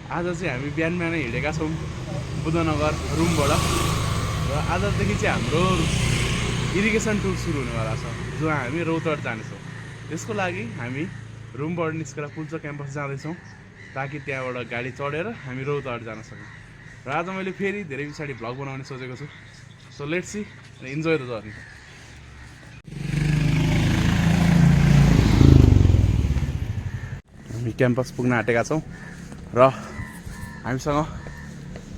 आज चाहिँ हामी बिहान बिहानै हिँडेका छौँ बुद्धनगर रुमबाट र आजदेखि चाहिँ हाम्रो इरिगेसन टुर सुरु हुनेवाला छ जो हामी रौतहट जानेछौँ। यसको लागि हामी रुमबाट निस्केर पुल्चोक क्याम्पस जाँदैछौँ ताकि त्यहाँबाट गाडी चढेर हामी रौतहट जान सकौँ। र आज मैले फेरि धेरै पछाडि भ्लग बनाउने सोचेको छु। So let's see enjoy the journey. हामी क्याम्पस पुग्न आँटेका छौँ र हामीसँग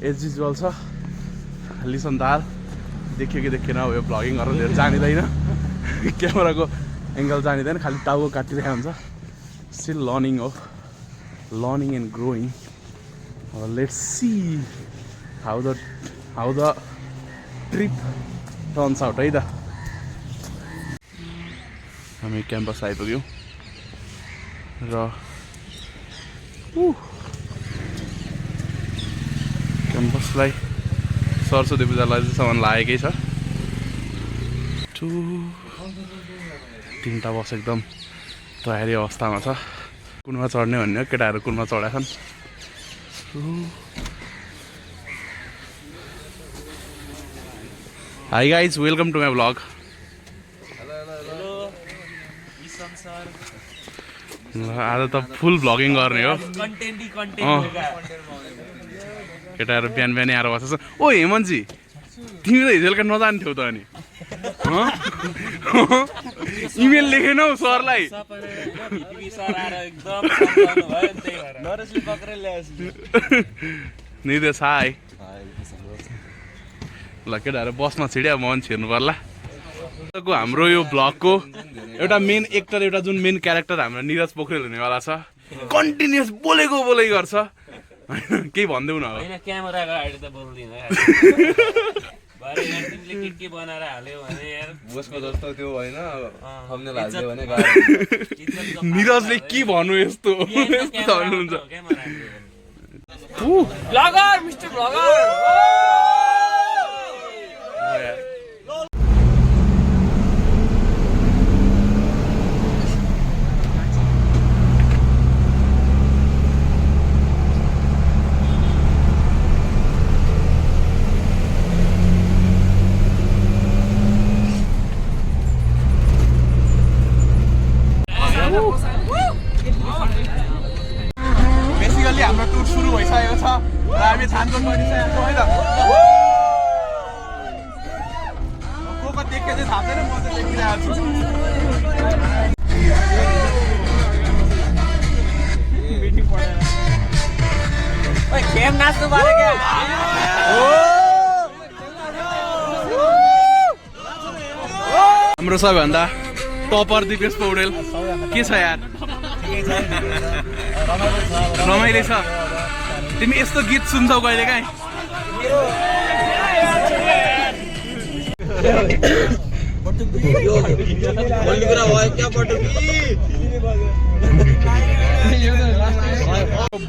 एज युजुअल छ लिसन दाल। देखियो कि देखेन अब यो भ्लगिङ गरेर लिएर जानिँदैन, क्यामेराको एङ्गल जानिँदैन, खालि टाउको काटिरहेको हुन्छ। Still learning and growing. Let's see how the trip turns out है त। हामी क्याम्पस आइपुग्यौँ र क्याम्पसलाई सरस्वती पूजालाई सामान लागेकै छ। तिनवटा बस एकदम तयारी अवस्थामा छ। कुनमा चढ्ने भन्ने हो, केटाहरू कुनमा चढेका छन्। Hi guys, welcome to my vlog. आज त फुल भ्लगिङ गर्ने हो। केटाहरू बिहान बिहानै आएर बसेछ। ओ हेमन्तजी, तिमी त हिजोका नजान्थ्यौ त अनि इमेल लेखेनौ सरलाई। निर्देश हाई। ल केटाहरू बसमा छिड्या, मन छिर्नु पर्ला। हाम्रो यो भ्लगको एउटा मेन एक्टर, एउटा जुन मेन क्यारेक्टर हाम्रो निरज पोखरेल हुनेवाला छ। कन्टिन्युस बोलेको बोलै गर्छ, केही भन्दैउ न। क्यामेराको अगाडि त बोल्दिन के बनाएर हाल्यो भने यार बसको जस्तो त्यो होइन, थम्बनेल हाल्दियो भने निरजले के भन्नु यस्तो भन्नुहुन्छ। Bagger mister bagger. बेसिकली हाम्रो टुर सुरु भइसकेको छ र हामी छानछोड गरिसकेको छौँ है त। को देखे चाहिँ थाहा छैन, म चाहिँ देखिरहेको छु। खेम नाच्नु पर्यो क्या। हाम्रो सबैभन्दा टपर दिपेश पौडेल के छ यार? रमाइलो छ। तिमी यस्तो गीत सुन्छौ कहिले काहीँ?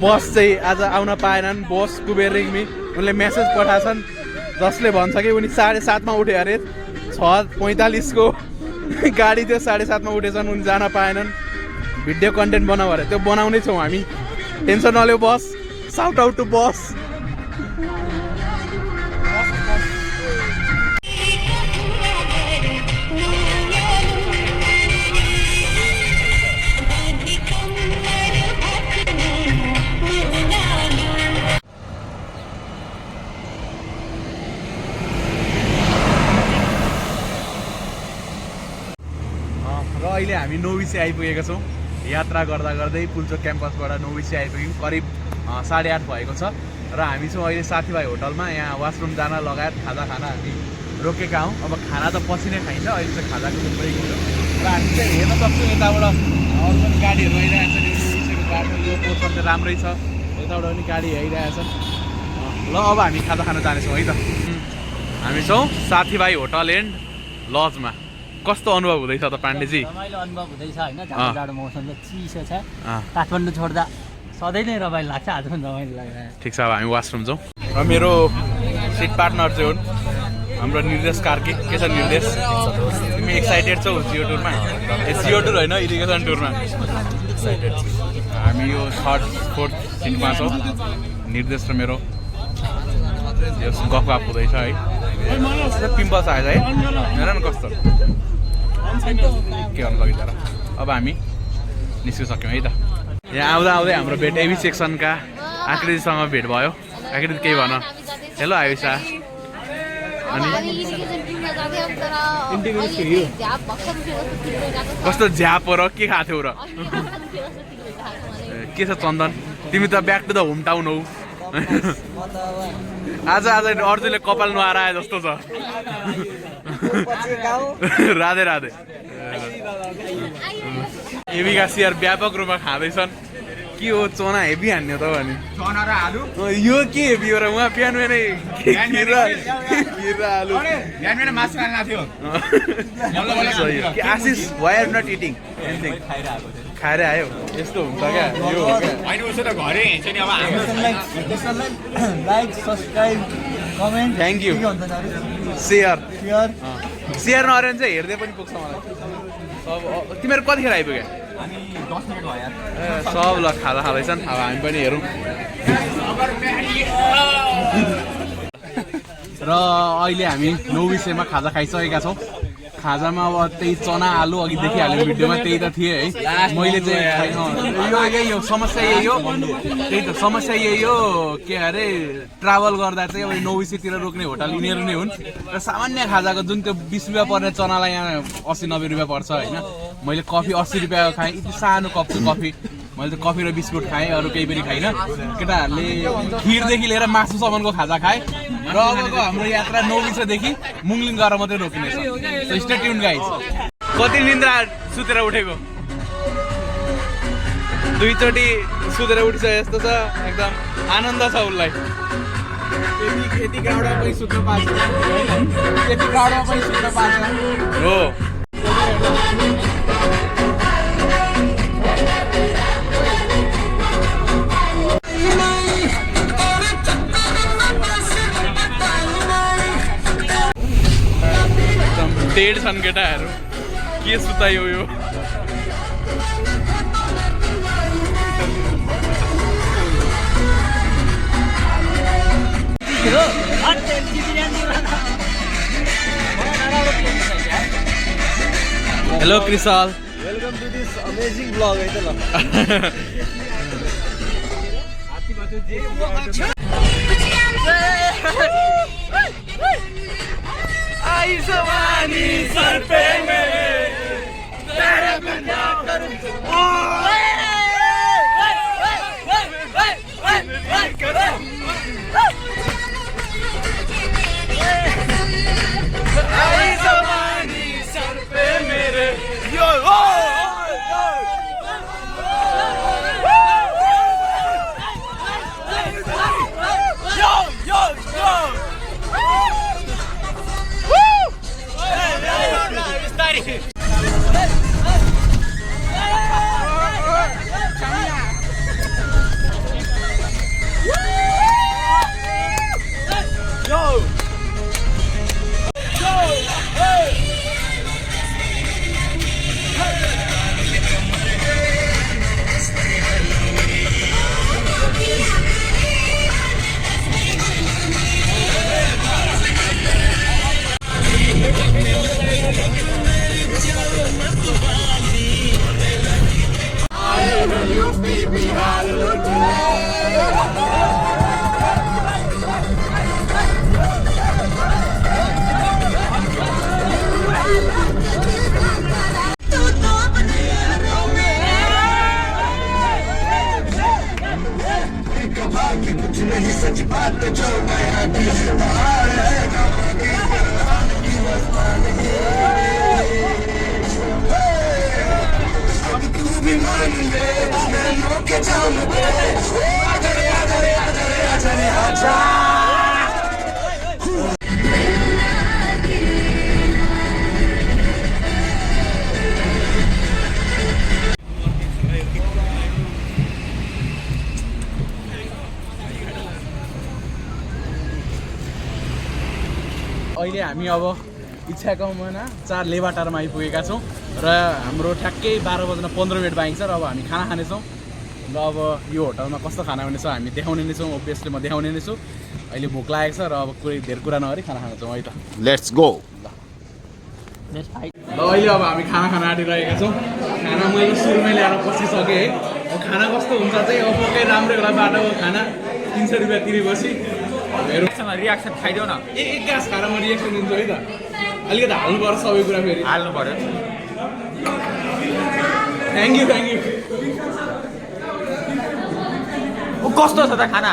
बस चाहिँ आज आउन पाएनन्। बस कुबेर रिङ्मी उनले मेसेज पठाएछन् जसले भन्छ कि उनी 7:30 उठे अरे। 6:45 को गाडी थियो, 7:30 उठेछन्, उनी जान पाएनन्। भिडियो कन्टेन्ट बनाऊ अरे, त्यो बनाउनै छौँ हामी। टेन्सन नलियो बस। Shout out to bus. र अहिले हामी नोबिसी आइपुगेका छौँ। यात्रा गर्दा गर्दै पुल्चोक क्याम्पसबाट नोबिसी आइपुग्यौँ। करिब 8:30 भएको छ र हामी छौँ अहिले साथीभाइ होटलमा। यहाँ वासरुम जान लगायत खाजा खान हामी रोकेका हौँ। अब खाना त पछि नै खाइन्छ, अहिले चाहिँ खाजाको ब्रेक हो। र हामी चाहिँ हेर्न सक्छौँ यताबाट अरू पनि गाडीहरू आइरहेको छ। यो नोबिसीको बाटो यो पोर्सन चाहिँ राम्रै छ, यताबाट पनि गाडी आइरहेको छ। ल अब हामी खाजा खान जानेछौँ है त। हामी छौँ साथीभाइ होटल एन्ड लजमा। कस्तो अनुभव हुँदैछ त पाण्डेजी? रमाइलो अनुभव हुँदैछ होइन। जाडो मौसम छ, चिसो छ। काठमाडौँ छोड्दा सधैँ नै रमाइलो लाग्छ, आज पनि रमाइलो लागिरहेको। ठिक छ, अब हामी वासरुम जाउँ। र मेरो सिट पार्टनर चाहिँ हुन् हाम्रो निर्देश कार्की। के छ निर्देश, तिमी एक्साइटेड छौ जियो टुरमा? ए जियो टुर होइन, इरिगेसन टुरमा एक्साइटेड छु। हामी यो 3rd 4th सिटमा छौँ निर्देश र मेरो यो गफ हुँदैछ है पिम्पल्स आएछ है हेर न कस्तो के गर्नु सकिन्छ र अब हामी निस्किसक्यौँ है त यहाँ आउँदा आउँदै हाम्रो भेट एबी सेक्सनका आकृतिसँग भेट भयो आकृति केही भन हेलो आयुषा अनि कस्तो झ्याप हो र के खाएको थियौ र के छ चन्दन तिमी त back to the home town हौ आज अर्जुनले कपाल नुहाएर आए जस्तो छ राधे राधे हेबीका सेयर व्यापक रूपमा खाँदैछन् के हो चना हेभी हान्ने त भने चना र आलु यो के हेभी हो र उहाँ बिहान बिहानै खिर र आलु बिहान बिहान मासु खान थियो Ashish why are not eating anything खाएर आयो यस्तो हुन्छ क्या यो हो क्या होइन उसो त घरै हिँड्छ नि अब हाम्रो like subscribe comment thank you share share नगरेर चाहिँ हेर्दै पनि पुग्छ मलाई सब तिमीहरू कतिखेर आइपुग्यो हामी 10 मिनेट भयो यार सब ल खाजा खाँदैछन् अब हामी पनि हेरौँ र अहिले हामी 9 विषयमा खाजा खाइसकेका छौँ खाजामा अब त्यही चना आलु अघि देखिहाल्यो भिडियोमा त्यही त थिएँ है मैले चाहिँ यही हो समस्या यही हो त्यही त समस्या यही हो के अरे ट्राभल गर्दा चाहिँ अब 9 विषयतिर रोक्ने होटल यिनीहरू नै हुन् र सामान्य खाजाको जुन त्यो 20 रुपियाँ पर्ने चनालाई यहाँ 80-90 रुपियाँ पर्छ होइन मैले कफी 80 रुपियाँको खाएँ यति सानो कप चाहिँ कफी मैले त कफी र बिस्कुट खाएँ अरू केही पनि खाइनँ केटाहरूले खिरदेखि लिएर मासुसम्मको खाजा खाएँ र अबको हाम्रो यात्रा 9 विषयदेखि मुङलिङ गएर मात्रै रोकिनेछ स्टे ट्युन गाइज कति निन्द्रा सुतेर उठेको 2 चोटि सुतेर उठिछ यस्तो छ एकदम आनन्द छ उसलाई यति गाउँडा पनि सुत्न पाछ यति गाउँडा पनि सुत्न पाछ हो डेढ छन् केटाहरू के सुतायो यो hello Krishal welcome to this amazing blog है त ल आई जवानी सर पे मेरे तेरे बिना करूं आई जवानी सर पे मेरे यो अहिले हामी अब इच्छाको महिना 4 लेबाटारमा आइपुगेका छौँ र हाम्रो ठ्याक्कै 12 बज्न 15 मिनट बाँकी छ र अब हामी खाना खानेछौँ र अब यो होटलमा कस्तो खाना हुनेछ हामी देखाउने नै छौँ ओभियसली म देखाउने नै छु अहिले भोक लागेको छ र अब धेरै कुरा नगरी खाना खान जाउँ है त लेट्स गो ल अहिले अब हामी खाना खान आँटिरहेका छौँ खाना मैले सुरुमै ल्याएर बसिसकेँ है अब खाना कस्तो हुन्छ चाहिँ अब पक्कै राम्रै होला बाटोको खाना 300 रुपियाँ तिरेपछि हेर्नुसँग रियाक्सन खाइदेऊ न एक गाँस खाएर म रिएक्सन दिन्छु है त अलिकति हाल्नुपर्छ सबै कुरा फेरि हाल्नु पर्यो थ्याङ्क यू कस्तो छ त खाना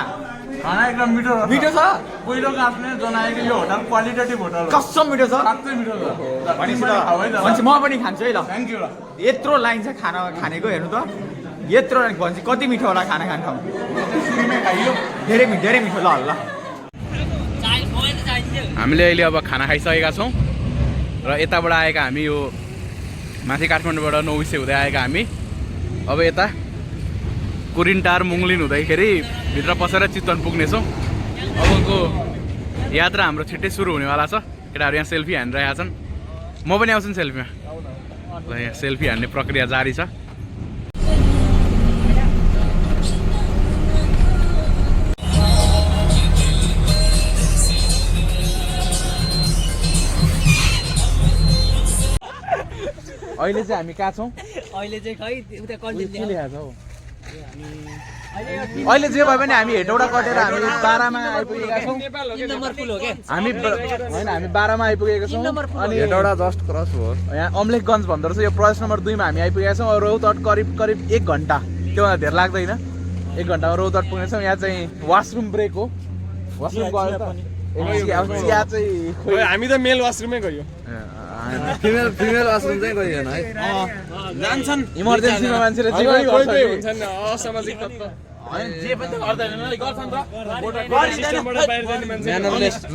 खाना एकदम मिठो मिठो छ पहिलोको आफ्नै जनाएको यो होटल क्वालिटेटिभ होटल हो कस्तो मिठो छ साँच्चै मिठो छ भनेपछि म पनि खान्छु है ल थ्याङ्क यू ल यत्रो लाइन छ खाना खानेको हेर्नु त यत्रो लाइन भनेपछि कति मिठो होला खाना खाने ठाउँ सुरुमै खाइयो धेरै मिठो ल ल हामीले अहिले अब खाना खाइसकेका छौँ र यताबाट आएका हामी यो माथि काठमाडौँबाट नौबिसे हुँदै आएका हामी अब यता कुरिनटार मुङलिन हुँदैखेरि भित्र पसेर चितवन पुग्नेछौँ अबको यात्रा हाम्रो छिट्टै सुरु हुनेवाला छ केटाहरू यहाँ सेल्फी हानिरहेका छन् म पनि आउँछु नि सेल्फीमा ल यहाँ सेल्फी हान्ने प्रक्रिया जारी छ अहिले चाहिँ हामी कहाँ छौँ अहिले चाहिँ खै उता कन्टेन्ट के लेखाएको छ हौ अहिले जे भए पनि हामी हेटौडा कटेर हामी 12 मा आइपुगेका छौँ 3 नम्बर पुल हो के हामी हैन हामी 12 मा आइपुगेका छौँ अनि हेटौडा जस्ट क्रस हो यहाँ अम्लेखगञ्ज भन्दो रहेछ यो प्रदेश नम्बर 2 मा हामी आइपुगेका छौँ रौतहट करिब 1 घण्टा त्योभन्दा धेरै लाग्दैन 1 घण्टामा रौतहट पुग्नेछौँ यहाँ चाहिँ वासरुम ब्रेक हो वासरुम गयो त चिया चाहिँ हामी त मेल वासरुममै गयो फिमेल वासरुम चाहिँ गइएन है जान्छन् इमर्जेन्सीमा मान्छेले जे पनि गर्छ कोही हुन्छन् असामाजिक तत्त्व जे पनि त गर्दैन नि गर्छन् त सिस्टमबाट बाहिर जाने मान्छे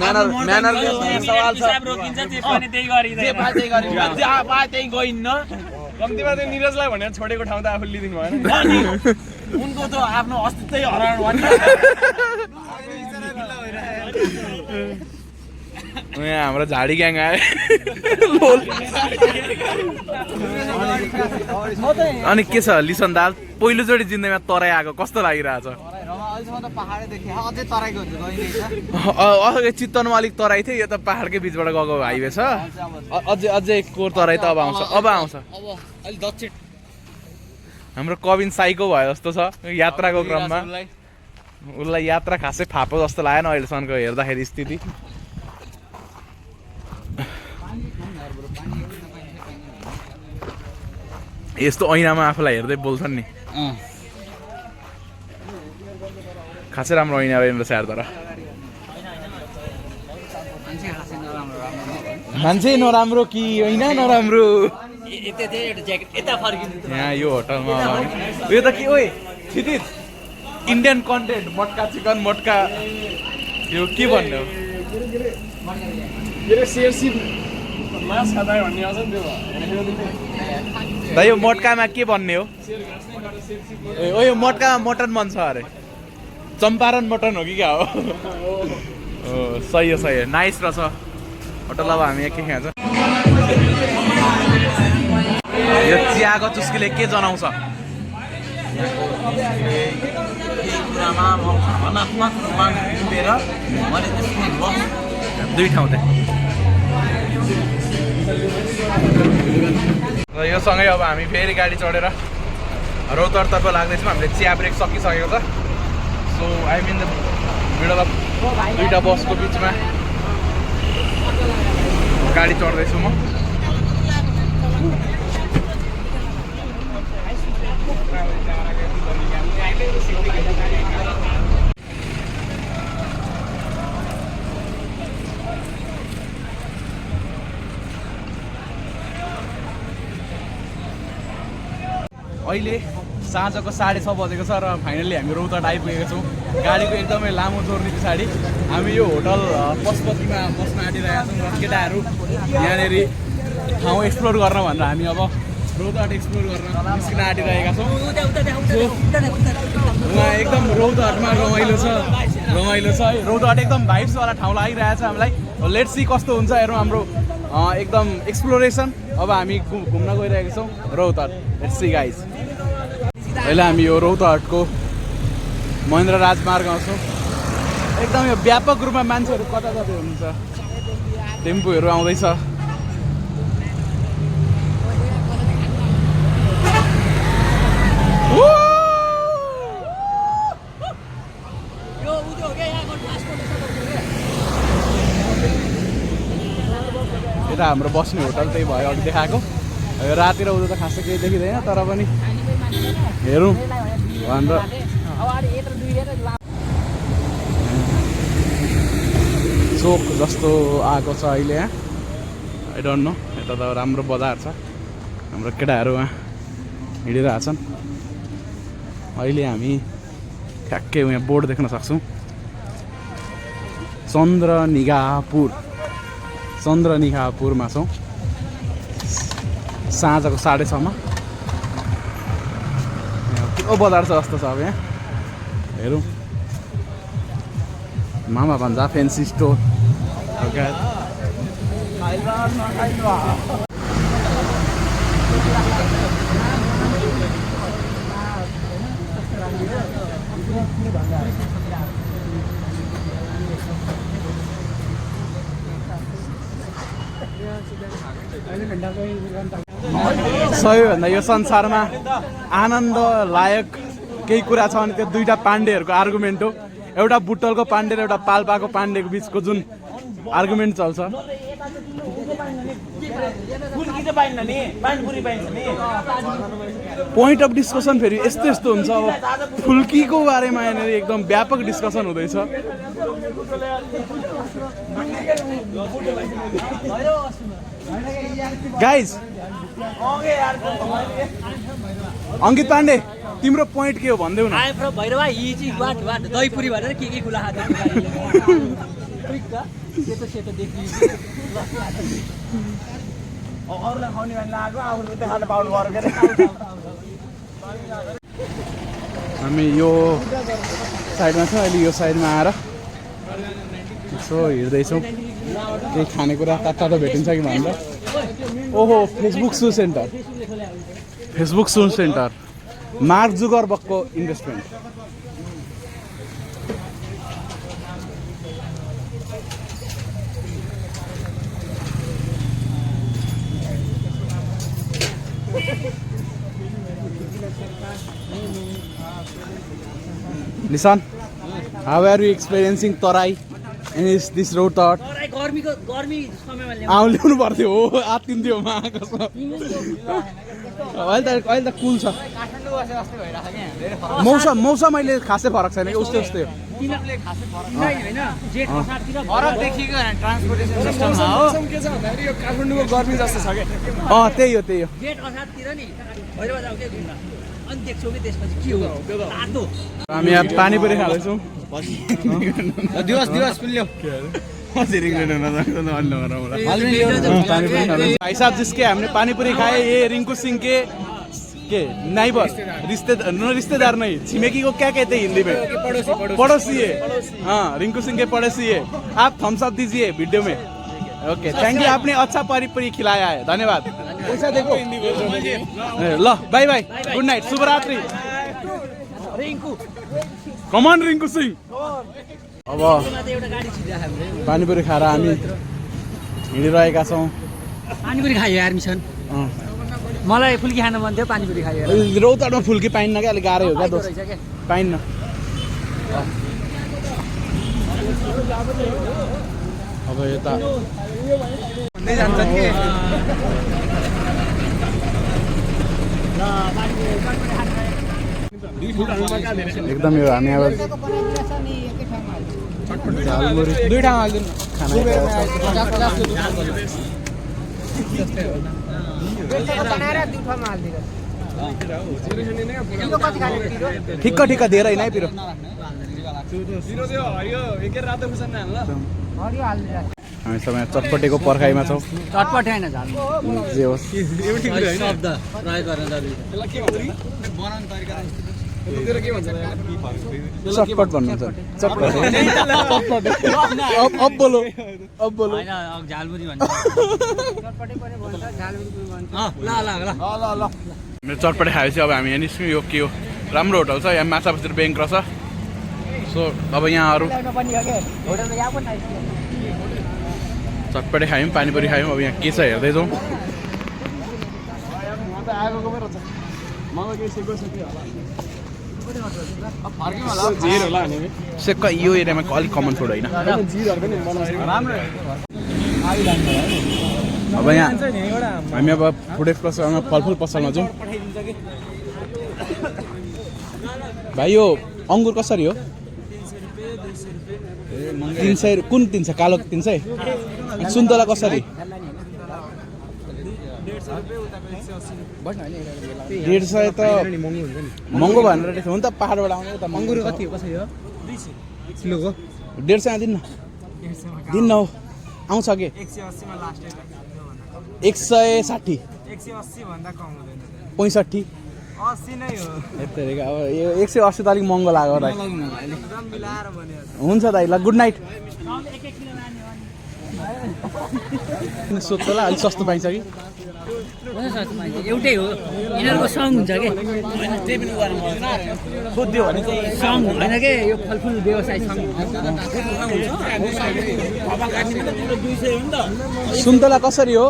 म्यानरलेस सवाल छ रोकिन्छ जे पनि त्यही गरिदैन जे पाए त्यही गरिन्छ जहाँ पाए त्यही गइन्न कम्तीमा त्यो निरजलाई भनेर छोडेको ठाउँ त आफूले लिदिनु भएन उनको त आफ्नो अस्तित्वै हराउनु भन्ने यहाँ हाम्रो झाडी ग्याङ आयो अनि के छ लिसन दाल पहिलोचोटि जिन्दगीमा तराई आएको कस्तो लागिरहेछ चितवनमा अलिक तराई थियो यो त पहाडकै बिचबाट गएको हाइवे छ अझै कोर तराई त अब आउँछ हाम्रो कविन साइको भयो जस्तो छ यात्राको क्रममा उसलाई यात्रा खासै फापो जस्तो लागेन अहिलेसम्मको हेर्दाखेरि स्थिति यस्तो ऐनामा आफूलाई हेर्दै बोल्छन् नि खासै राम्रो ऐना रहेन रहेछ यार तर मान्छे नराम्रो कि ऐना नराम्रो यहाँ यो होटलमा यो त के ओए क्षितिज इन्डियन कन्टेन्ट मटका चिकन मटका यो के भन्ने हो दाइ यो मटकामा के भन्ने हो ओ यो मटकामा मटन बन्छ अरे चम्पारण मटन हो कि क्या हो सही हो नाइस रहेछ होटल अब हामी यहाँ के खान्छ यो चियाको चुस्कीले के जनाउँछ दुई ठाउँ त्यहाँ र यो सँगै अब हामी फेरि गाडी चढेर रौतहटतर्फ लाग्दैछौँ हामीले चिया ब्रेक सकिसकेको छ so I mean the middle of दुईवटा बसको बिचमा गाडी चढ्दैछु म अहिले साँझको 6:30 बजेको छ र फाइनली हामी रौतहट आइपुगेका छौँ गाडीको एकदमै लामो जोर्नी पछाडि हामी यो होटल पशुपतिमा बस्न आँटिरहेका छौँ र केटाहरू यहाँनिर ठाउँ एक्सप्लोर गर्न भनेर हामी अब रौतहट एक्सप्लोर गर्न निस्किन आँटिरहेका छौँ उहाँ एकदम रौतहटमा रमाइलो छ है रौतहट एकदम भाइब्सवाला ठाउँ लागिरहेको छ हामीलाई लेट्स सी कस्तो हुन्छ हेरौँ हाम्रो एकदम एक्सप्लोरेसन अब हामी घुम्न गइरहेका छौँ रौतहट लेट्स सी गाइज अहिले हामी यो रौतहटको महेन्द्र राजमार्गमा छौँ। एकदम यो व्यापक रूपमा मान्छेहरू कता कता हुनुहुन्छ, टेम्पोहरू आउँदैछ। यता हाम्रो बस्ने होटल त्यही भयो अघि देखाएको। राति र उता त खासै केही देखिँदैन, तर पनि हेरौँ भनेर। चोक जस्तो आएको छ अहिले यहाँ, आई डोन्ट नो। यता त राम्रो बजार छ, हाम्रो केटाहरू उहाँ हिँडिरहेछन्। अहिले हामी ठ्याक्कै यहाँ बोर्ड देख्न सक्छौँ, चन्द्रनिगाहपुरमा छौँ। साँझको 6:30 मा ठुलो बजार छ जस्तो छ। अब यहाँ हेरौँ, मामा भन्छ फेन्सी स्टोर। सबैभन्दा यो संसारमा आनन्द लायक केही कुरा छ भने त्यो दुईटा पाण्डेहरूको आर्गुमेन्ट हो। एउटा बुटलको पाण्डे र एउटा पाल्पाको पाण्डेको बिचको जुन आर्गुमेन्ट चल्छ, पोइन्ट अफ डिस्कसन फेरि यस्तो यस्तो हुन्छ। अब फुल्कीको बारेमा यहाँनिर एकदम व्यापक डिस्कसन हुँदैछ। गाइज, अङ्कित पाण्डे तिम्रो पोइन्ट के हो भन्देऊ न। दहीपुरी भनेर के खुला हामी यो साइडमा छौँ, अहिले यो साइडमा आएर यसो हिँड्दैछौँ। केही खानेकुरा तातो भेटिन्छ कि भनेर। ओहो, फेसबुक सु सेन्टर, मार्क जुकरबर्गको investment. Nissan, how are you experiencing Tarai in this road thought? ल्याउनु पर्थ्यो हो, आत्तिन्थ्यो अहिले त कुल छ। मौसम अहिले खासै फरक छैन कि उस्तै उस्तै हो। काठमाडौँको गर्मी जस्तो छ क्या। त्यही हो। हामी यहाँ पानीपुरी खाँदैछौँ। भाई साहब जिसके हमने पानीपुरी खाए, ये रिंकू सिंह के नाइबर, रिश्तेदार नहीं, छिमेकी को क्या कहते हैं हिंदी में? पड़ोसी है। हाँ, रिंकू सिंह के पड़ोसी है। आप थम्स अप दीजिए वीडियो में। ओके, थैंक यू, आपने अच्छा पानीपुरी खिलाया है, धन्यवाद। पैसा देखो। ल बाय बाय, गुड नाइट, शुभरात्रि। कमान रिंकू सिंह। अब पानीपुरी खाएर हामी हिँडिरहेका छौँ। पानीपुरी खायो यार मिसन। मलाई फुल्की खान मन थियो, पानीपुरी खायो। रौतहटमा फुल्की पाइन्न क्या, अलिक गाह्रै हो क्या दोस्त, पाइन्न। अब यता एकदम यो हामी अब झालमुरी दुई ठाउँ हालिदिनु खाना। ठिक्क ठिक्क धेरै होइन है पिरो। हामी समय चटपटेको पर्खाइमा छौँ। चटपटे होइन, जे होस् शब्द प्रयोग गर्न जरुरी। चटपट भन्नुहुन्छ, चटपट। अब बोलो। होइन, झालमुरी भन्छ। मेरो चटपटे खाएपछि अब हामी यहाँ निस्क्यौँ। यो के हो राम्रो होटल छ यहाँ माछापतिर ब्याङ्क रहेछ सो अब यहाँ अरू चटपटे खायौँ पानीपुरी खायौँ अब यहाँ के छ हेर्दै जाउँ सेक्क यो एरियामा अलिक कमन फुड होइन अब यहाँ हामी अब फुड एक्सप्रेसमा फलफुल पसलमा जाउँ भाइ यो अङ्गुर कसरी हो 300 कुन 300 कालो 300 सुन्तला कसरी 150 त महँगो भनेर हो नि त पहाडबाट आउने त अङ्गुर कति कसरी हो 200 किलोको 150 दिन्न दिन्न हो आउँछ के 180 मा लास्ट 160 180 भन्दा कम हुँदैन 65 80 नै हो यत्तैको अब यो 180 त अलिक महँगो लाग्यो दाइ एकदम मिलाएर भन्यो हुन्छ दाइ ल गुड नाइट सोध्छ ल अलिक सस्तो पाइन्छ कि एउटै हो यिनीहरूको सङ हुन्छ के सोध्यो भने चाहिँ सङ होइन के यो फलफुल व्यवसाय सङ सुन्तला कसरी हो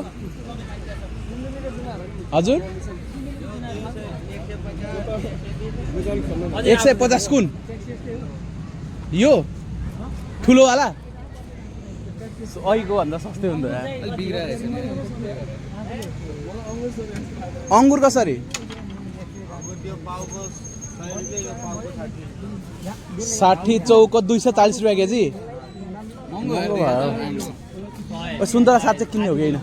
हजुर 150 कुन यो ठुलोवाला अहिलेको भन्दा सस्तै हुन्छ अङ्गुर कसरी 60 चौको 240 रुपियाँ केजी सुन्तला साँच्चै किन्ने हो कि होइन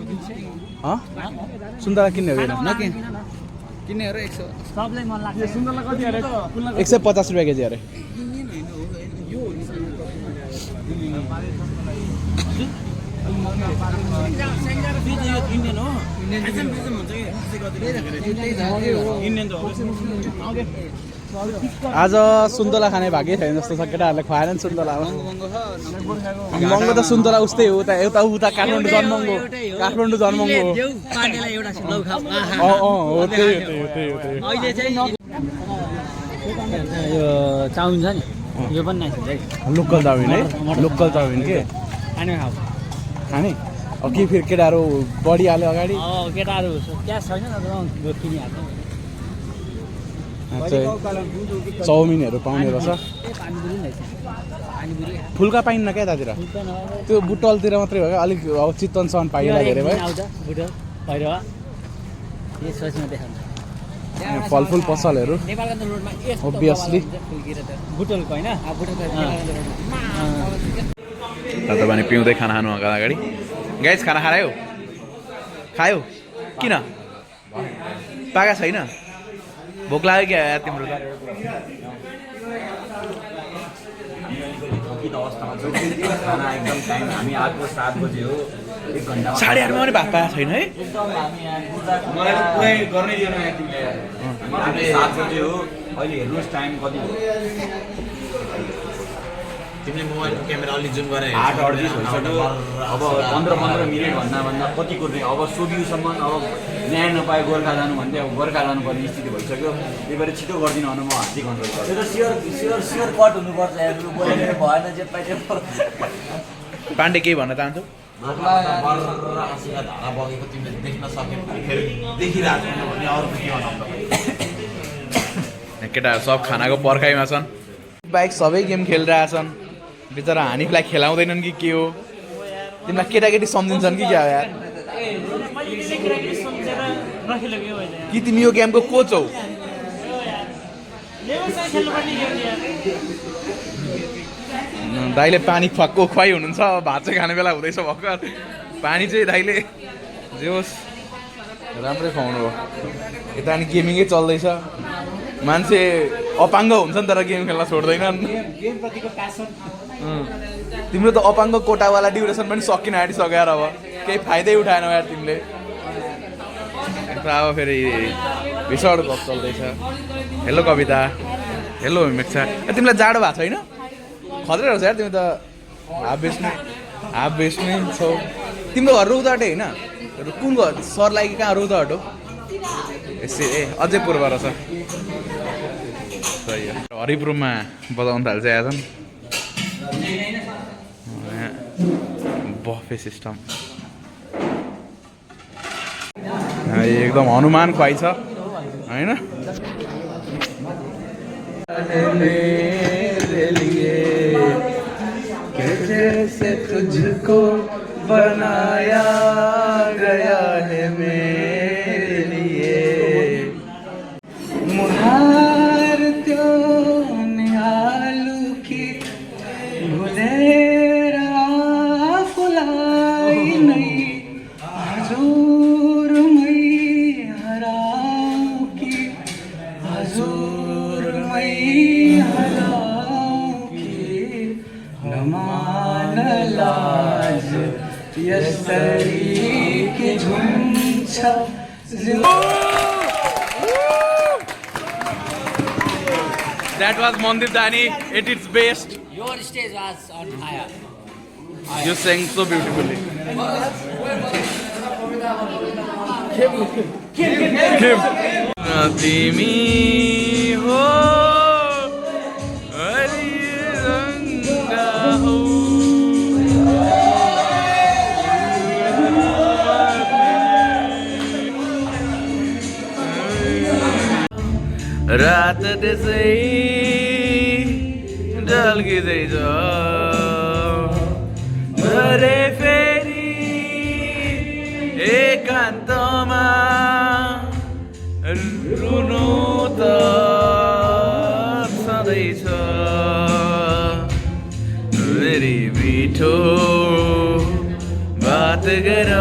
सुन्तला किन्ने हो कि होइन किन्नेहरू 100 सबलाई मन लाग्छ 150 रुपियाँ केजी अरे आज सुन्तला खाने भाग्य छैन जस्तो छ केटाहरूले खुवाएन नि सुन्तला महँगो त सुन्तला उस्तै हो उता उता काठमाडौँ जन्मङ्गो हो त्यही यो चाउमिन छ नि यो पनि नाइस हुन्छ है लोकल चाउमिन है लोकल चाउमिन के खाने खाऊ खाने अब के फेरि केटाहरू बढिहाल्यो अगाडि केटाहरू क्यास छैन न किनिहाल्छ चाउमिनहरू पाउने रहेछ फुल्का पाइन्न क्या यतातिर त्यो बुटलतिर मात्रै हो क्या अलिक अब चितवनसम्म पाइएला धेरै भयो फलफुल पसलहरू ओभियसली बुटलको होइन तपाईँ पिउँदै खाना खानु अगाडि गाइस खाना खायो किन पाका छैन भोक लाग्यो क्या यार तिम्रो त हामी आएको 7 बजे हो 1 घण्टा 8:30 मा पनि भात पाएको छैन है मलाई पुरै गर्नै दिएन यहाँ तिमीले हामी 7 बजे हो अहिले हेर्नुहोस् टाइम कति हो तिमीले मोबाइलको क्यामेरा अलि जुम गरे 8:38 भइसक्यो अब 15 मिनेट भन्दा कति कुर्ने अब सोभियुसम्म अब न्याय नपाए गोर्खा जानु भन्दै अब गोर्खा जानुपर्ने स्थिति भइसक्यो त्यही भएर छिटो गरिदिनु भने म हात्ती कन्ट्रोल गर्छु त्यो सियर कट हुनुपर्छ हेर्नु बोलेर भएन जे पाइयो पाण्डे केही भन्न चाहन्छु आँसुका धारा बगेको तिमीले देख्न सक्यो फेरि देखिरहेको छैन भने अरू के भन्नु केटाहरू सब खानाको पर्खाइमा छन् बाइक सबै गेम खेलिरहेछन् बिचरा हानिफलाई खेलाउँदैनन् कि के हो तिमीलाई केटाकेटी सम्झिन्छन् कि क्या हो यार कि तिमी यो गेमको कोच हौ दाइले पानी खुवाइ हुनुहुन्छ भात चाहिँ खाने बेला हुँदैछ भर्खर पानी चाहिँ दाइले जे होस् राम्रै खुवाउनु हो यता अनि गेमिङै चल्दैछ मान्छे अपाङ्ग हुन्छ नि तर गेम खेल्न छोड्दैनन् तिम्रो त अपाङ्ग कोटावाला ड्युरेसन पनि सकिन आँटिसक्यो अब केही फाइदै उठाएन यार तिमीले अब फेरि भिसड गफ चल्दैछ हेलो कविता हेलो हिमेक्षा तिमीलाई जाडो भएको छैन खत्रै रहेछ यार तिमी त हाफ बेच्ने छौ तिम्रो घर रौतहट होइन कुन घर सरलाई कि कहाँ रौतहट हो ए अझै पूर्व रहेछ सही हो हरिप रुममा बजाउन थाल्छ आएछन् बफे सिस्टम एकदम हनुमान खुवाइ छ होइन तुझको बनाया गया है मेरे लिए मुहार त्यो निहालु की भुलेर आफूलाई नै हजुरमै हराऊ कि हजुरमै हराऊ कि नमान लाज यसरी के झुन्छ That was Mandeep Dani at its best. Your stage was on fire. You sang so beautifully. Kim. Timi ho hari ranga ho. रात त्यसै ढल्किँदैछ अरे फेरि एकान्तमा रुनु त सधैँछ मेरी मिठो बात गर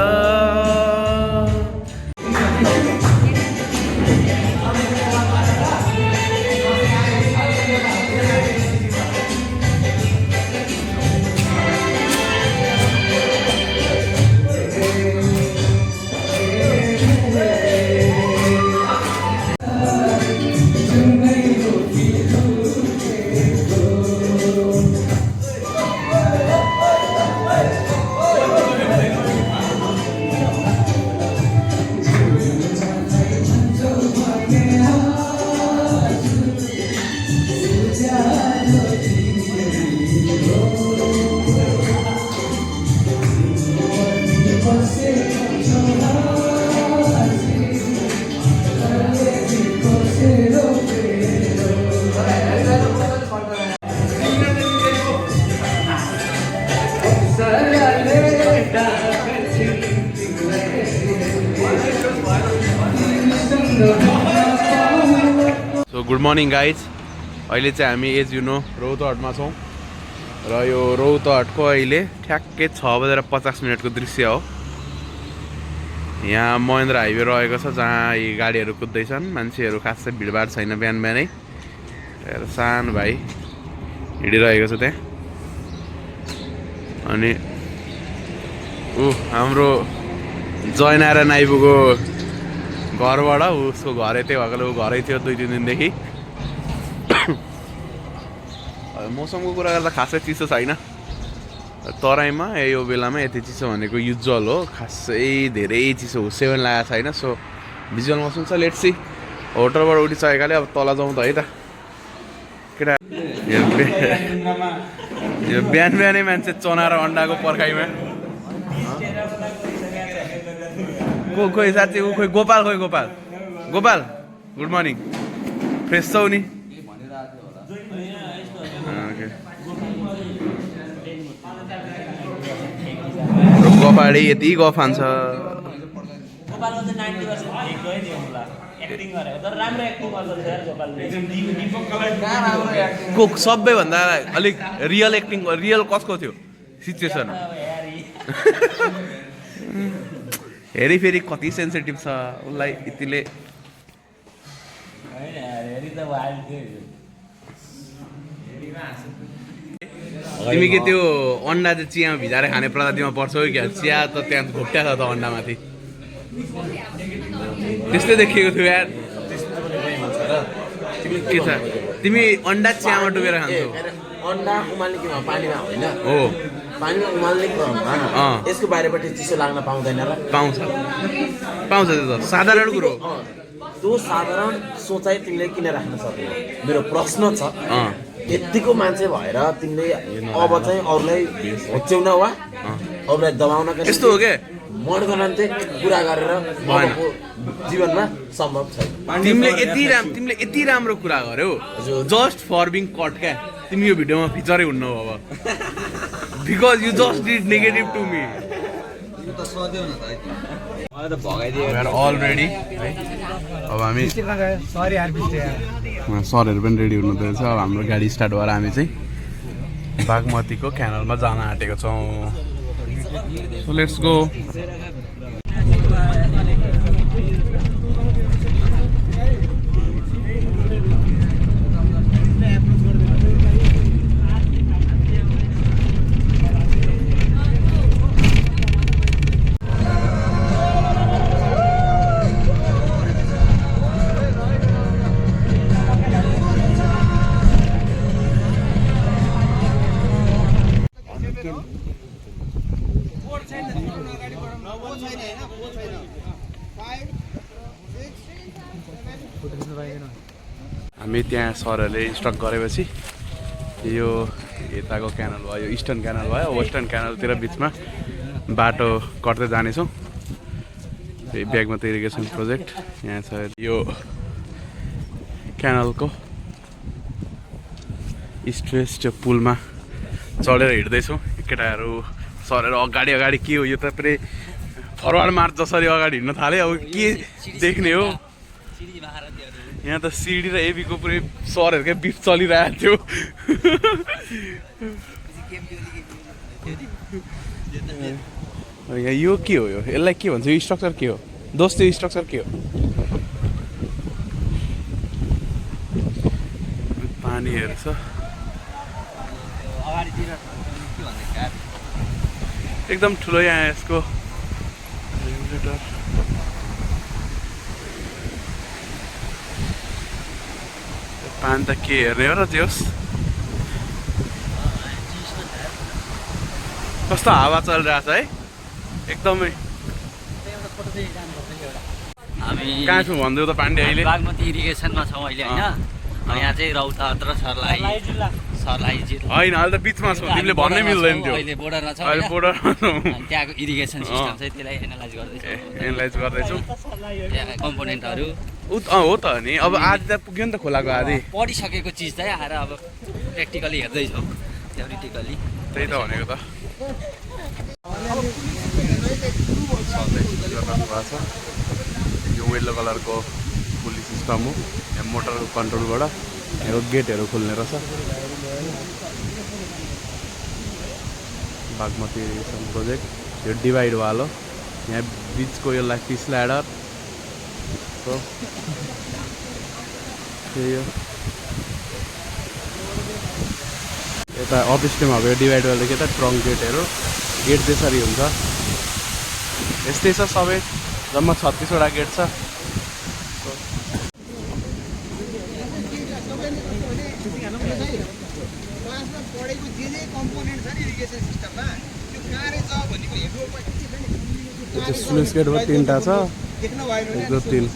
सो गुड मर्निङ गाइज अहिले चाहिँ हामी एज यु नो रौतहटमा छौँ र यो रौतहटको अहिले ठ्याक्कै 6:50 को दृश्य हो यहाँ महेन्द्र हाइवे रहेको छ जहाँ यी गाडीहरू कुद्दैछन् मान्छेहरू खासै भिडभाड छैन बिहान बिहानै सानो भाइ हिँडिरहेको छ त्यहाँ अनि हाम्रो जयनारायण आइपुग्यो घरबाट उसको घरै त्यही भएकोले ऊ घरै थियो 2-3 दिनदेखि मौसमको कुरा गर्दा खासै चिसो छैन तराईमा यो बेलामा यति चिसो भनेको युजुअल हो खासै धेरै चिसो हुसेवन लागेको छैन सो भिजुअल मौसम छ लेट्स सी होटलबाट उठिसकेकाले अब तल जाउँ त है त केटा यो बिहान बिहानै मान्छे चना र अन्डाको पर्खाइमा खोइ साँच्चै ऊ खोइ Gopal Gopal good morning fresh छौ नि गफाडी यति गफ हान्छ सबैभन्दा अलिक रियल एक्टिङ रियल कसको थियो सिचुएसन हेरी फेरि कति सेन्सिटिभ छ उसलाई यतिले तिमी के त्यो अन्डा चाहिँ चियामा भिजाएर खाने प्रजातिमा पर्छ कि क्या चिया त त्यहाँ घोप्ट्या छ त अन्डामाथि त्यस्तै देखिएको थियो यार के छ तिमी अन्डा चियामा डुबेर खान्छौ अन्डा उमाल्ने के पानीमा होइन हो पानीमा उमाल्ने यसको बाहिरबाट चिसो लाग्न पाउँदैन र पाउँछ त्यो त साधारण कुरो त्यो साधारण सोचाइ तिमीले किन राख्न सक्दैनौ मेरो प्रश्न छ यतिको मान्छे भएर तिमीले अब चाहिँ अरूलाई होच्याउन वा अरूलाई दबाउनका यस्तो हो के मर्दो मान्छे कुरा गरेर अबको जीवनमा सम्भव छैन तिमीले यति राम्रो कुरा गर्यौ जस्ट फर बिङ कट क्या तिमी यो भिडियोमा फिचरै हुन्न अब because you just did negative to me already अब हामी सरहरू पनि रेडी हुनुहुँदैछ अब हाम्रो गाडी स्टार्ट भएर हामी चाहिँ बागमतीको क्यानलमा जान आँटेको छौँ सो लेट्स गो हामी त्यहाँ सरहरूले इन्स्ट्रक्ट गरेपछि यो यताको क्यानल भयो इस्टर्न क्यानल भयो वेस्टर्न क्यानलतिर बिचमा बाटो कट्दै जानेछौँ बागमती इरिगेसन प्रोजेक्ट यहाँ छ यो क्यानलको इस्ट वेस्ट पुलमा चढेर हिँड्दैछौँ केटाहरू सरहरू अगाडि के हो यो त पुरै फरवार्ड मार्च जसरी अगाडि हिँड्न थाल्यो अब के देख्ने हो यहाँ त सिडी र एबीको पुरै सरहरूकै बिफ चलिरहेको थियो यो के हो यसलाई के भन्छ यो स्ट्रक्चर के हो दोस्त यो स्ट्रक्चर के हो पानीहरू छ एकदम ठुलो यहाँ यसको रेगुलेटर पानी त के हेर्ने हो र जोस् कस्तो हावा चलिरहेछ है एकदमै हामी कहाँ छौँ भन्दै त पाण्डे अहिले बागमती इरिगेसनमा छौँ अहिले होइन यहाँ चाहिँ रौतहट र सर्लाही होइन अहिले त बिचमा छौँ तिमीले भन्नै मिल्दैन थियो अहिले बोर्डरमा छौँ अहिले बोर्डरमा छौँ त्यहाँको इरिगेसन सिस्टम चाहिँ त्यसलाई एनालाइज गर्दैछौँ त्यहाँ कम्पोनेन्टहरू हो त नि अब आधी त पुग्यो नि त खोलाको आधी पढिसकेको चिज चाहिँ आएर अब प्र्याक्टिकली हेर्दैछौँ थ्योरिटिकली त्यही त भनेको त यो येल्लो कलरको पुलिस सिस्टम हो यहाँ मोटर कन्ट्रोलबाट यो गेटहरू खोल्ने रहेछ बागमती इरिगेसन प्रोजेक्ट यो डिभाइड वाल हो यहाँ बिचको यसलाई फिस ल्याडर त्यही हो यता अफिस टिम अब यो डिभाइड वालदेखि यता ट्रङ्क गेटहरू गेट त्यसरी हुन्छ यस्तै छ सबै जम्मा 36वटा गेट छ स्लुइस गेट भयो 3टा छ 1 2 3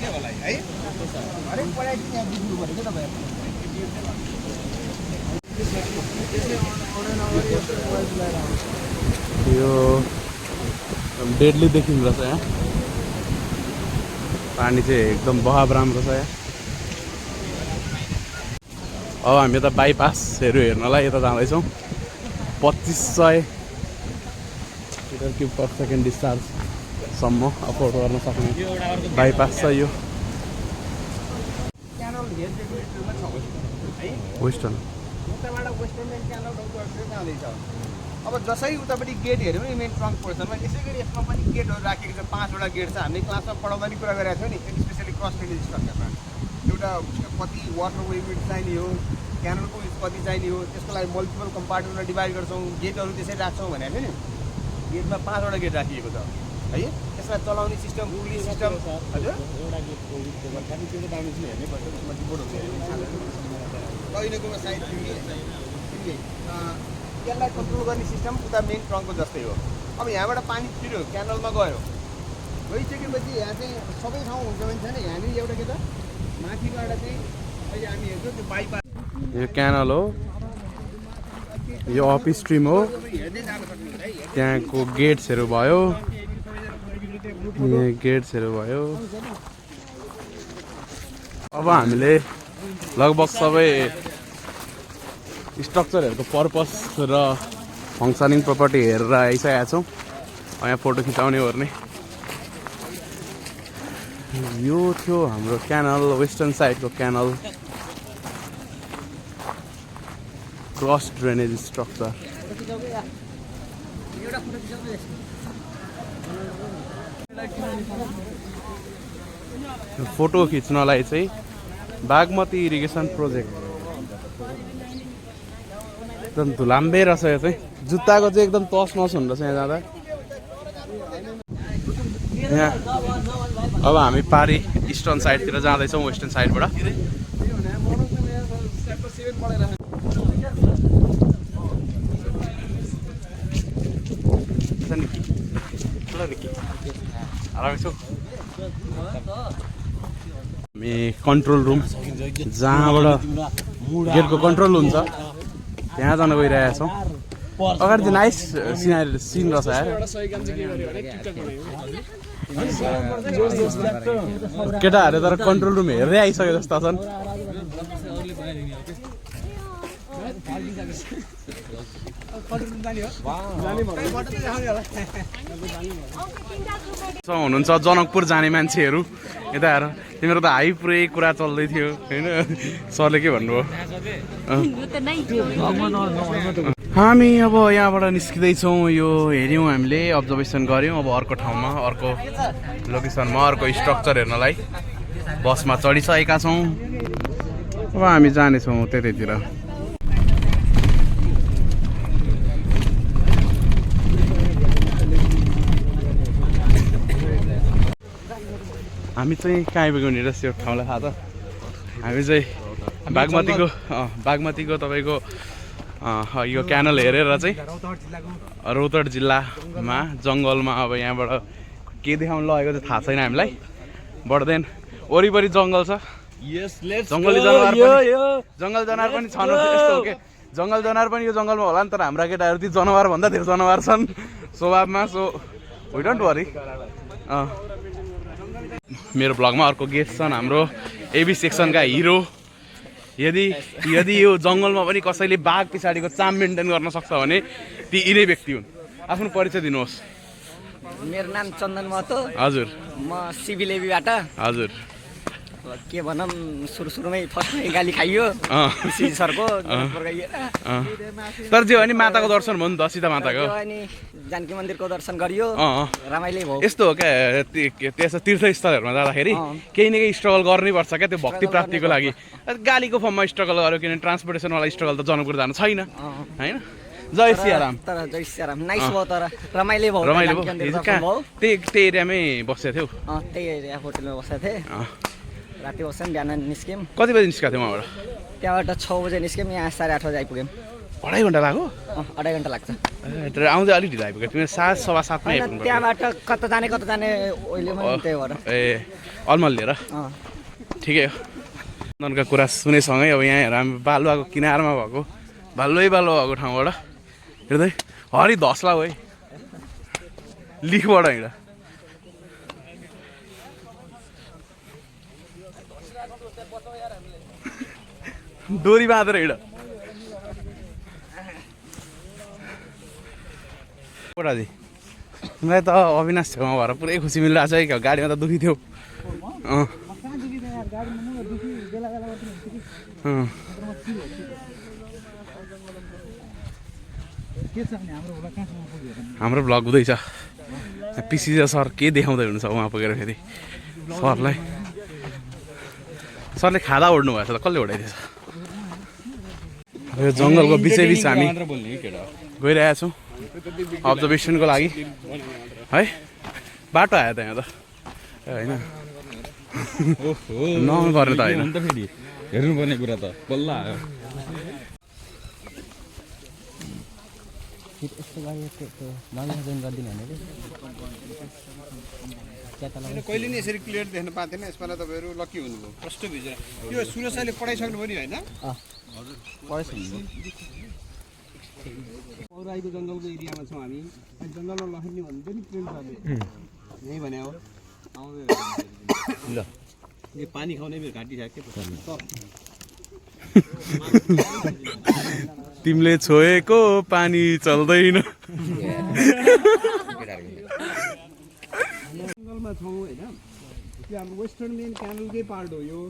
यो डेडली देखिँदो रहेछ यहाँ पानी चाहिँ एकदम बहाव राम्रो छ यहाँ अब हामी यता बाइपासहरू हेर्नलाई यता जाँदैछौँ 2500 लिटर क्युब पर सेकेन्ड डिस्चार्जसम्म अफोर्ड गर्न सक्ने बाइपास छ यो वेस्टर्न अब जसै उतापट्टि गेट हेऱ्यो भने मेन ट्रङ्क पोर्सनमा यसै गरी यसमा पनि गेटहरू राखेको छ 5वटा गेट छ हामीले क्लासमा पढाउँदा नि कुरा गरेको थियौँ नि स्पेसली क्रस टेनिस स्ट्रक्चरमा एउटा कति वाटर वेबिट चाहिने हो क्यानलको कति चाहिने हो त्यसको लागि मल्टिपल कम्पार्टमेन्टमा डिभाइड गर्छौँ गेटहरू त्यसरी राख्छौँ भनेको थियो नि गेटमा 5वटा गेट राखिएको छ है यसलाई चलाउने सिस्टम पुलिस सिस्टम हजुर कहिलेकोमा साइड यसलाई कन्ट्रोल गर्ने सिस्टम उता मेन ट्रङ्कको जस्तै हो अब यहाँबाट पानी छिर्यो क्यानलमा गयो गइसकेपछि यहाँ चाहिँ सबै ठाउँ हुन्छ भने छैन यहाँनिर एउटा के त माथिबाट चाहिँ अहिले हामी हेर्छौँ त्यो बाइपास यो क्यानल हो यो अफिस स्ट्रिम हो हेर्दै जानु सक्नुहुन्छ है त्यहाँको गेट्सहरू भयो यहाँ गेट्सहरू भयो अब हामीले लगभग सबै स्ट्रक्चरहरूको पर्पस र फङ्सनिङ प्रपर्टी हेरेर आइसकेका छौँ यहाँ फोटो खिचाउने ओर्ने यो थियो हाम्रो क्यानल वेस्टर्न साइडको canal cross drainage structure photo खिच्नलाई चाहिँ बागमती इरिगेसन प्रोजेक्ट एकदम धुलाम्बे रहेछ यो चाहिँ जुत्ताको चाहिँ एकदम तस नस हुँदो रहेछ यहाँ जाँदा यहाँ अब हामी पारी इस्टर्न साइडतिर जाँदैछौँ वेस्टर्न साइडबाट हामी कन्ट्रोल रुम जहाँबाट गेटको कन्ट्रोल हुन्छ त्यहाँ जान गइरहेका छौँ अगाडि चाहिँ नाइस सिन रहेछ यार केटाहरू तर कन्ट्रोल रुम हेर्दै आइसके जस्ता छन् हुनुहुन्छ जनकपुर जाने मान्छेहरू यता हेर तिम्रो त हाई पुरै कुरा चल्दै थियो होइन सरले के भन्नुभयो हामी अब यहाँबाट निस्किँदैछौँ यो हेऱ्यौँ हामीले अब्जर्भेसन गऱ्यौँ अब अर्को ठाउँमा अर्को लोकेसनमा अर्को स्ट्रक्चर हेर्नलाई बसमा चढिसकेका छौँ अब हामी जानेछौँ त्यतैतिर हामी चाहिँ कहाँ आइपुग्यौँ नि रस यो ठाउँलाई थाहा त हामी चाहिँ बागमतीको तपाईँको यो क्यानल हेरेर चाहिँ रौतहट जिल्लामा जङ्गलमा अब यहाँबाट के देखाउनु लगेको चाहिँ थाहा छैन हामीलाई बढ्दैन वरिपरि जङ्गल छ जङ्गली जनावर पनि छन् यस्तो हो के जङ्गल जनावर पनि यो जङ्गलमा होला नि तर हाम्रा केटाहरू ती जनावरभन्दा धेरै जनावर छन् स्वभावमा सो वी डोन्ट वरी मेरो ब्लगमा अर्को गेस्ट छन् हाम्रो एबी सेक्सनका हिरो यदि यो जङ्गलमा पनि कसैले बाघ पछाडिको चाम मेन्टेन गर्न सक्छ भने ती यिनै व्यक्ति हुन् आफ्नो परिचय दिनुहोस् मेरो नाम चन्दन महतो हजुर म सिभिल एबीबाट हजुर के भनौँ सुरुमै फर्स्टमै गाली खाइयो सरको तर जे भने माताको दर्शन भयो नि त सीता माताको अनि जानकी मन्दिरको दर्शन गरियो रमाइलो भयो यस्तो हो क्या त्यस्तो तीर्थस्थलहरूमा जाँदाखेरि केही न केही स्ट्रगल गर्नैपर्छ क्या त्यो भक्ति प्राप्तिको लागि गालीको फर्ममा स्ट्रगल गर्यो किनभने ट्रान्सपोर्टेसनवाला स्ट्रगल त जनकपुर जानु छैन होइन जय सियाराम तर जय सियाराम नाइस भयो तर रमाइलो भयो त्यही एरियामै बसेको थियौ त्यही एरिया होटलमा बसेको थिएँ राति बस्यौँ बिहान निस्क्यौँ कति बजी निस्केको थियो उहाँबाट त्यहाँबाट 6 बजे निस्क्यौँ यहाँ 8:30 बजे आइपुग्यौँ 2.5 घन्टा लाग्यो 2.5 घन्टा लाग्छ आउँदै अलिक ढिलो आइपुग्यो तिमीले 7:15 मै आइपुग्नु त्यहाँबाट कता जाने ओइले त्यही भएर ए अलमल लिएर ठिकै हो ननका कुरा सुनेसँगै अब यहाँ हेर हामी बालुवाको किनारमा भएको बालुवा भएको ठाउँबाट हेर्दै हरि धसला हो है लिखबाट हिँड डोरी बाँधेर हिँड कोटाजी तिमीलाई त अविनाश छेउमा भएर पुरै खुसी मिलिरहेको छ है गाडीमा त दुखी थियो हाम्रो भ्लग हुँदैछ पिसी सर के देखाउँदै हुनुहुन्छ उहाँ पुगेर फेरि सरले खाँदा ओड्नु भएछ त कसले ओडाइदिएछ यो जङ्गलको बिचैबिच हामी गइरहेका छौँ अब्जर्भेसनको लागि है बाटो आयो त यहाँ त होइन नगर्ने त होइन हेर्नुपर्ने कुरा त बल्ल आयो फेरि यस्तो गऱ्यो त्यो नयाँ जोइन गरिदिनु भने होइन कहिले नि यसरी क्लियर देख्न पाएको थिएन। यसपालि तपाईँहरू लकी हुनुभयो। प्रष्ट भिजेर यो सुरज साईले पढाइसक्नु भयो नि होइन? पौराईको जङ्गलको एरियामा छौँ हामी। जङ्गलमा लखेट्ने भन्नु नि प्रेम सरले यहीँ भने हो। ल यो पानी खाउने मेरो घाँटी छ के तिमीले छोएको पानी चल्दैन। जङ्गलमा छौँ होइन। त्यो हाम्रो वेस्टर्न मेन क्यानलकै पार्ट हो यो।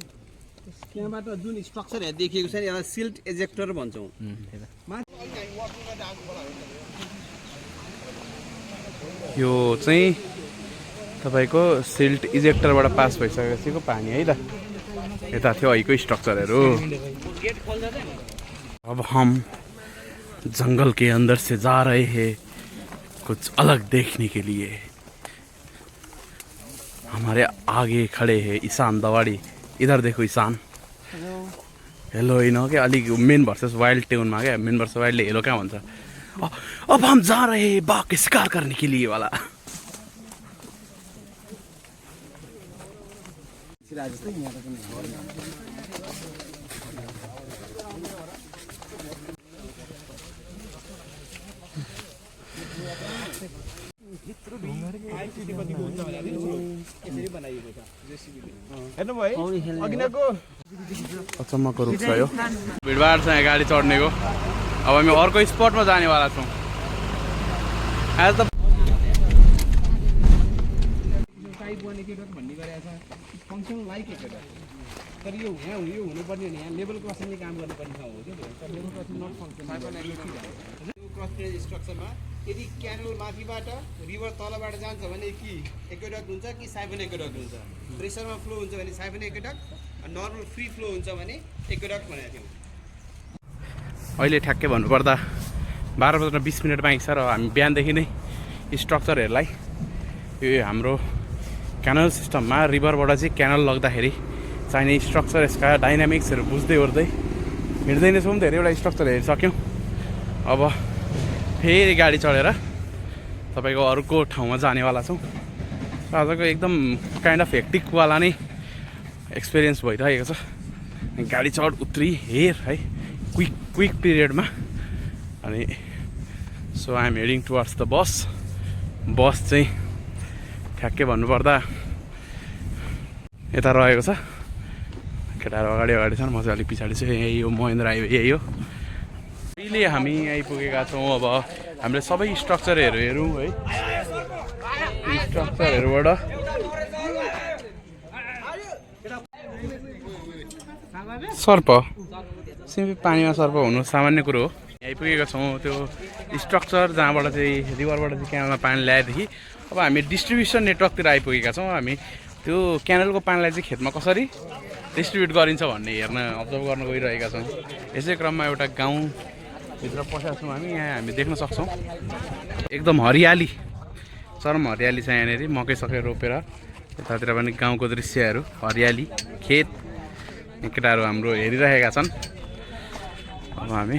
त्यहाँबाट जुन स्ट्रक्चरहरू देखिएको छ नि यसलाई सिल्ट एजेक्टर भन्छौँ। यो चाहिँ तपाईँको सिल्ट इजेक्टरबाट पास भइसकेको पानी है त। यता थियो अहिलेको स्ट्रक्चरहरू। अब हम जंगल के अंदर से जा रहे हैं कुछ अलग देखने के लिए। हमारे आगे खड़े हैं ईशान दवाड़ी। इधर देखो ईशान। हेलो इन हो क्या अलिक मेन भर्सेस वाइल्ड टाउनमा क्या। मेन भर्सेस वाइल्डले हेलो क्या भन्छ। अब हम जा रहे हैं बाघ के शिकार करने के लिए वाला। अचम्मको रूप छ यो। भिडभाड छ यहाँ गाडी चढ्नेको। अब हामी अर्को स्पटमा जानेवाला छौँ। आज त भन्ने गरेको छ फङ्सन लाइक एकवटा। तर यो यहाँ यो हुनुपर्ने यहाँ लेभल क्रसिङले काम गर्नुपर्ने ठाउँ हो क्या। Level crossing not function cross स्ट्रक्चरमा यदि क्यानल माथिबाट रिभर तलबाट जान्छ भने कि एक्वेडक्ट हुन्छ कि साइफन एक्वेडक्ट हुन्छ। प्रेसरमा फ्लो हुन्छ भने siphon aqueduct, normal free flow हुन्छ भने एक्वेडक्ट भनेको थियौँ। अहिले ठ्याक्कै भन्नुपर्दा 12:20 बाँकी छ र हामी बिहानदेखि नै स्ट्रक्चरहरूलाई यो हाम्रो क्यानल सिस्टममा रिभरबाट चाहिँ क्यानल लग्दाखेरि चाहिने स्ट्रक्चर यसका डाइनामिक्सहरू बुझ्दै ओर्दै हिँड्दै नै छौँ। धेरैवटा स्ट्रक्चर हेरिसक्यौँ। अब फेरि गाडी चढेर तपाईँको अर्को ठाउँमा जानेवाला छौँ। आजको एकदम काइन्ड अफ हेक्टिकवाला नै एक्सपिरियन्स भइरहेको छ। गाडी चढ उत्रि हेर है क्विक पिरियडमा। अनि so I am heading towards the bus. Bus चाहिँ ठ्याक्कै भन्नुपर्दा यता रहेको छ। केटाहरू अगाडि अगाडि छन्, म चाहिँ अलिक पछाडि छु। यही हो महेन्द्र हाइवे, यही हो। अहिले हामी आइपुगेका छौँ। अब हामीले सबै स्ट्रक्चरहरू हेरौँ है। स्ट्रक्चरहरूबाट सर्प सिम्पली पानीमा सर्प हुनु सामान्य कुरो हो। आइपुगेका छौँ त्यो स्ट्रक्चर जहाँबाट चाहिँ रिभरबाट चाहिँ क्यानलमा पानी ल्याएदेखि अब हामी डिस्ट्रिब्युसन नेटवर्कतिर आइपुगेका छौँ। हामी त्यो क्यानलको पानीलाई चाहिँ खेतमा कसरी डिस्ट्रिब्युट गरिन्छ भन्ने हेर्न अब्जर्भ गर्न गइरहेका छौँ। यसै क्रममा एउटा गाउँभित्र पसेका छौँ हामी। यहाँ हामी देख्न सक्छौँ एकदम हरियाली, चरम हरियाली छ यहाँनिर। मकै सकै रोपेर यतातिर पनि गाउँको दृश्यहरू, हरियाली, खेत। केटाहरू हाम्रो हेरिरहेका छन्। अब हामी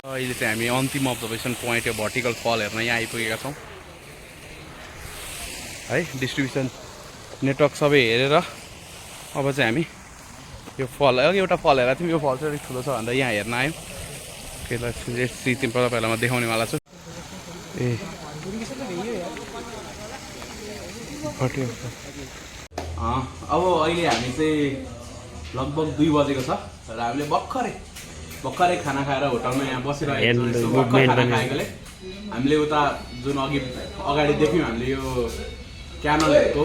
अहिले चाहिँ हामी अन्तिम अब्जर्भेसन पोइन्ट यो भर्टिकल फल हेर्न यहाँ आइपुगेका छौँ है। डिस्ट्रिब्युसन नेटवर्क सबै हेरेर अब चाहिँ हामी यो फल, अघि एउटा फल हेरेको थियौँ। यो फल चाहिँ अलिक ठुलो छ भनेर यहाँ हेर्न आयौँ। त्यसलाई तपाईँलाई म देखाउनेवाला छु। ए अब अहिले हामी चाहिँ लगभग 2 बजेको छ र हामीले भर्खरै खाना खाएर होटलमा यहाँ बसिरहेको खाना खाएकोले हामीले उता जुन अगाडि देख्यौँ हामीले यो क्यानलको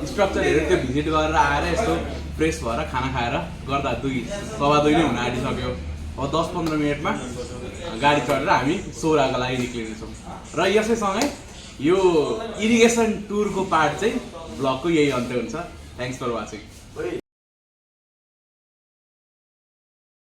स्ट्रक्चरहरू त्यो भिजिट गरेर आएर यस्तो फ्रेस भएर खाना खाएर गर्दा 2:15 नै हुन आँटिसक्यो। अब 10-15 मिनटमा गाडी चढेर हामी सोराको लागि निक्लिनेछौँ। र यसैसँगै यो इरिगेसन टुरको पार्ट चाहिँ ब्लगको यही अन्त्य हुन्छ। Thanks for watching.